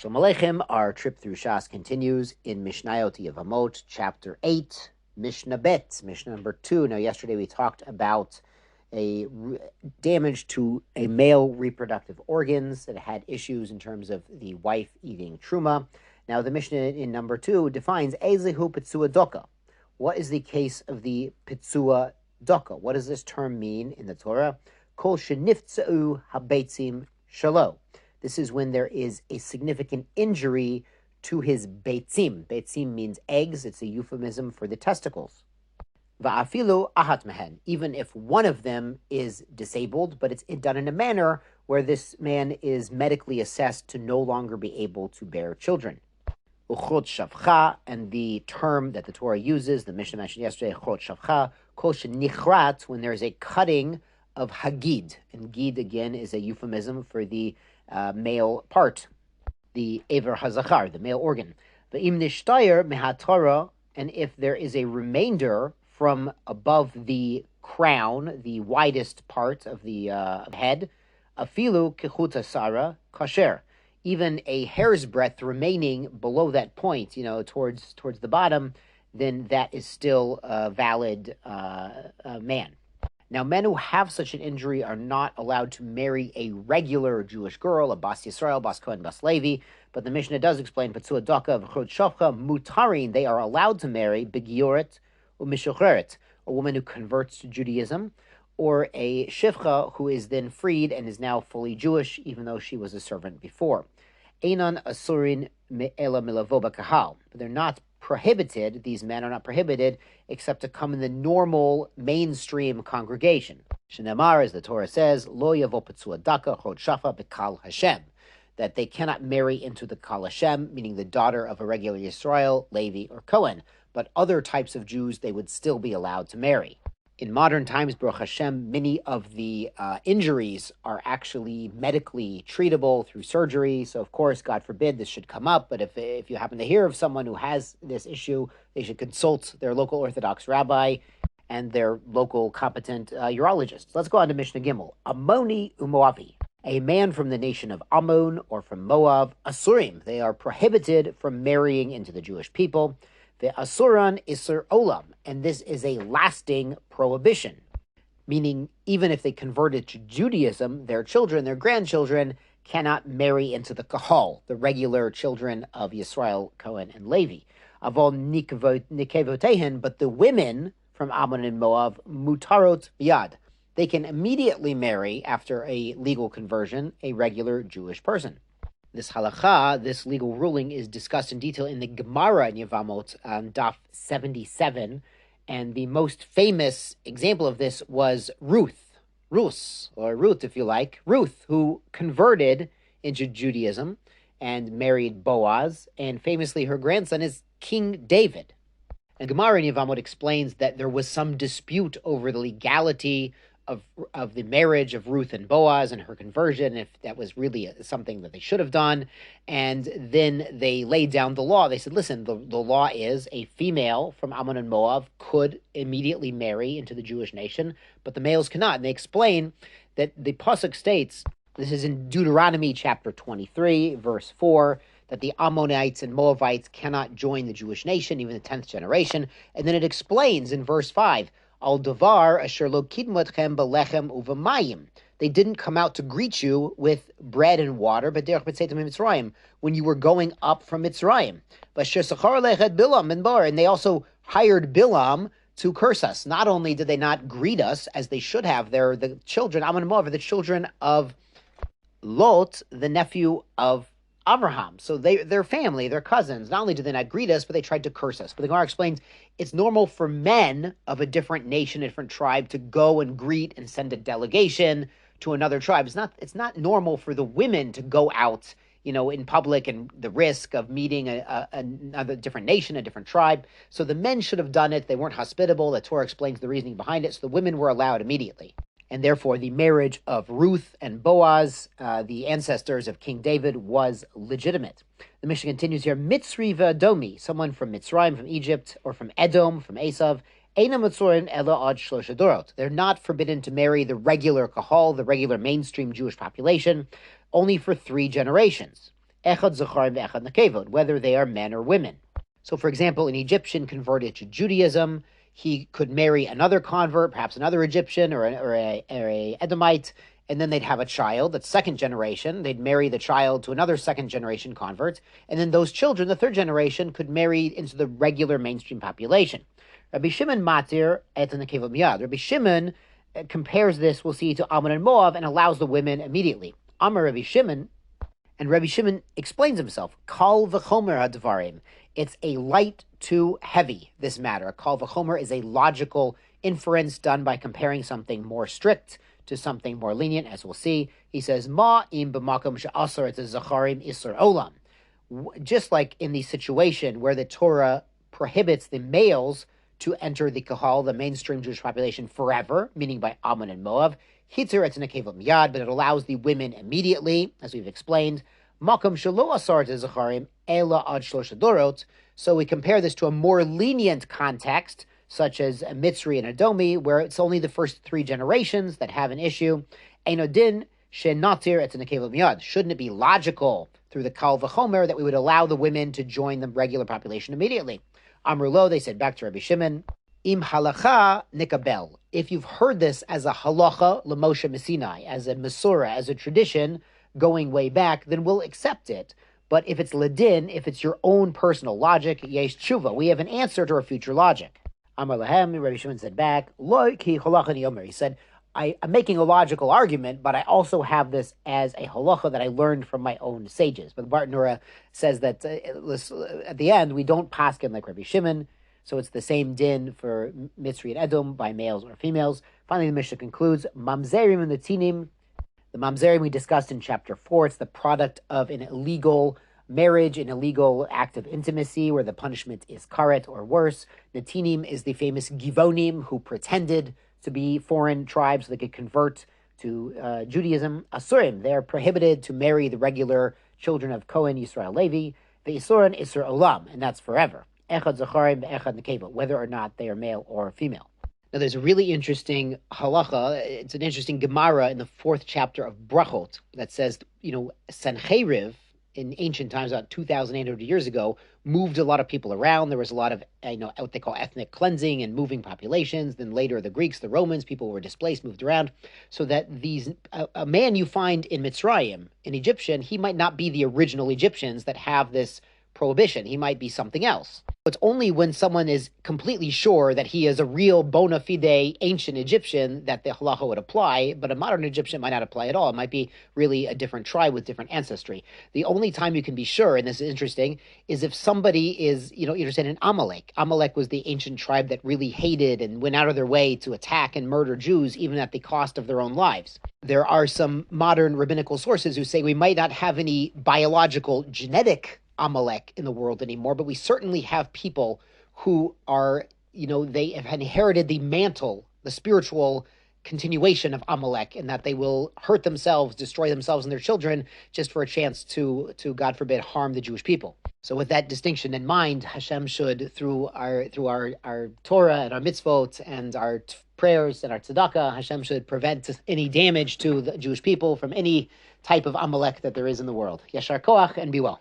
Shalom Aleichem, our trip through Shas continues in Mishnayot Yevamot, chapter 8, Mishnah Bet, Mishnah number 2. Now, yesterday we talked about damage to a male reproductive organs that had issues in terms of the wife eating truma. Now, the Mishnah in number 2 defines Ezehu Pitzua Doka. What is the case of the Pitzua Doka? What does this term mean in the Torah? Kol sheniftzeu habeitzim shalo. This is when there is a significant injury to his beitzim. Beitzim means eggs. It's a euphemism for the testicles. Va'afilu ahat mehen. Even if one of them is disabled, but it's done in a manner where this man is medically assessed to no longer be able to bear children. Uchot shavcha, and the term that the Torah uses, the Mishnah mentioned yesterday, uchot shavcha, kol shenichrat, when there's a cutting of hagid. And gid, again, is a euphemism for the male part, the Ever Hazachar, the male organ. The Im Nishtayr Mehatara, and if there is a remainder from above the crown, the widest part of the head, Afilu Kechuta Sara Kasher, even a hair's breadth remaining below that point, towards the bottom, then that is still a valid man. Now, men who have such an injury are not allowed to marry a regular Jewish girl, a Bas Yisrael, Bas Kohen, Bas Levi, but the Mishnah does explain, Petzua Doka, V'chod Shofcha, Mutarin, they are allowed to marry Begioret or Mishucheret, a woman who converts to Judaism, or a Shivcha who is then freed and is now fully Jewish, even though she was a servant before. Einan Asurin Me'ela Milavo Bakahal, but they're not prohibited, these men are not prohibited, except to come in the normal mainstream congregation. Shenemar, as the Torah says, Lo Yavo Petzua Daka Chod Shafa Bekal Hashem, that they cannot marry into the Kal Hashem, meaning the daughter of a regular Yisrael, Levi, or Cohen, but other types of Jews they would still be allowed to marry. In modern times, Baruch Hashem, many of the injuries are actually medically treatable through surgery. So, of course, God forbid this should come up. But if you happen to hear of someone who has this issue, they should consult their local Orthodox rabbi and their local competent urologist. Let's go on to Mishnah Gimel. Ammoni Moavi, a man from the nation of Ammon or from Moab, Asurim. They are prohibited from marrying into the Jewish people. The Asuran Isur Olam, and this is a lasting prohibition, meaning even if they converted to Judaism, their children, their grandchildren, cannot marry into the Kahal, the regular children of Yisrael, Cohen, and Levi. Avol Nikevotehen, but the women from Ammon and Moab, Mutarot Yad, they can immediately marry, after a legal conversion, a regular Jewish person. This halacha, this legal ruling, is discussed in detail in the Gemara in Yevamot, Daf 77, and the most famous example of this was Ruth, if you like, Ruth, who converted into Judaism and married Boaz, and famously her grandson is King David. And Gemara in Yevamot explains that there was some dispute over the legality of the marriage of Ruth and Boaz and her conversion, if that was really something that they should have done. And then they laid down the law. They said, listen, the law is a female from Ammon and Moab could immediately marry into the Jewish nation, but the males cannot. And they explain that the Pasuk states, this is in Deuteronomy chapter 23, verse 4, that the Ammonites and Moabites cannot join the Jewish nation, even the 10th generation. And then it explains in verse 5, Al davar asher lo kidmotchem belechem uvamayim. They didn't come out to greet you with bread and water, but derech b'tzeitim Mitzrayim, when you were going up from Mitzrayim. V'asher sachar lechet Bilam and Bar, and they also hired Bilam to curse us. Not only did they not greet us as they should have, they're the children, Ammon and Moav, are the children of Lot, the nephew of Abraham. So they're family, they're cousins. Not only did they not greet us, but they tried to curse us. But the Gemara explains it's normal for men of a different nation, a different tribe, to go and greet and send a delegation to another tribe. It's not normal for the women to go out, in public and the risk of meeting another different nation, a different tribe. So the men should have done it. They weren't hospitable. The Torah explains the reasoning behind it. So the women were allowed immediately. And therefore, the marriage of Ruth and Boaz, the ancestors of King David, was legitimate. The Mishnah continues here, Mitzri v'Adomi, someone from Mitzrayim, from Egypt, or from Edom, from Esav, Eina Mitzorin ela ad shlosha dorot. They're not forbidden to marry the regular kahal, the regular mainstream Jewish population, only for 3 generations. echad zacharim ve'echad nekevot, whether they are men or women. So, for example, an Egyptian converted to Judaism, he could marry another convert, perhaps another Egyptian or a Edomite, and then they'd have a child that's second generation. They'd marry the child to another second generation convert, and then those children, the third generation, could marry into the regular mainstream population. Rabbi Shimon matir et nekevot miyad. Rabbi Shimon compares this, we'll see, to Ammon and Moav and allows the women immediately. Amar Rabbi Shimon, and Rabbi Shimon explains himself. Kal v'chomer hadvarim. It's a light to heavy, this matter. Kal v'chomer is a logical inference done by comparing something more strict to something more lenient, as we'll see. He says, Ma im b'makom she'asar et zacharim isur olam. Just like in the situation where the Torah prohibits the males to enter the kahal, the mainstream Jewish population, forever, meaning by Ammon and Moav, Hitzir et nekevot miyad, but it allows the women immediately, as we've explained. Makom shelo asar et zacharim ela ad shlosha dorot. So we compare this to a more lenient context, such as Mitzri and Edomi, where it's only the first 3 generations that have an issue. Einodin shenatir et nekevot miyad. Shouldn't it be logical through the kal v'chomer that we would allow the women to join the regular population immediately? Amrulo, they said back to Rabbi Shimon, Im halacha nikabel. If you've heard this as a halacha l'Moshe Messinai, as a Masorah, as a tradition going way back, then we'll accept it. But if it's ladin, if it's your own personal logic, yesh tshuva, we have an answer to our future logic. Amar lahem, Rabbi Shimon said back, Lo ki halacha niyomer. He said, I'm making a logical argument, but I also have this as a halacha that I learned from my own sages. But the Bartan Nura says that at the end, we don't paskin like Rabbi Shimon, so it's the same din for Mitzri and Edom by males or females. Finally, the Mishnah concludes, Mamzerim and the Tinim. The Mamzerim we discussed in chapter 4. It's the product of an illegal marriage, an illegal act of intimacy where the punishment is karet or worse. Netinim is the famous Givonim who pretended to be foreign tribes so they could convert to Judaism. Asurim, they're prohibited to marry the regular children of Cohen, Yisrael, Levi. Ve'isurin, Isur Olam, and that's forever. Echad zacharim, echad nekeva, whether or not they are male or female. Now, there's a really interesting halacha. It's an interesting Gemara in the 4th chapter of Brachot that says, Sancheriv, in ancient times, about 2,800 years ago, moved a lot of people around. There was a lot of, what they call ethnic cleansing and moving populations. Then later, the Greeks, the Romans, people were displaced, moved around. So that a man you find in Mitzrayim, an Egyptian, he might not be the original Egyptians that have this prohibition. He might be something else. It's only when someone is completely sure that he is a real bona fide ancient Egyptian that the halacha would apply, but a modern Egyptian might not apply at all. It might be really a different tribe with different ancestry. The only time you can be sure, and this is interesting, is if somebody is, you're saying an Amalek. Amalek was the ancient tribe that really hated and went out of their way to attack and murder Jews, even at the cost of their own lives. There are some modern rabbinical sources who say we might not have any biological genetic Amalek in the world anymore, but we certainly have people who are, they have inherited the mantle, the spiritual continuation of Amalek, and that they will hurt themselves, destroy themselves and their children just for a chance to God forbid, harm the Jewish people. So with that distinction in mind, Hashem should, through our Torah and our mitzvot and our prayers and our tzedakah, Hashem should prevent any damage to the Jewish people from any type of Amalek that there is in the world. Yashar koach, and be well.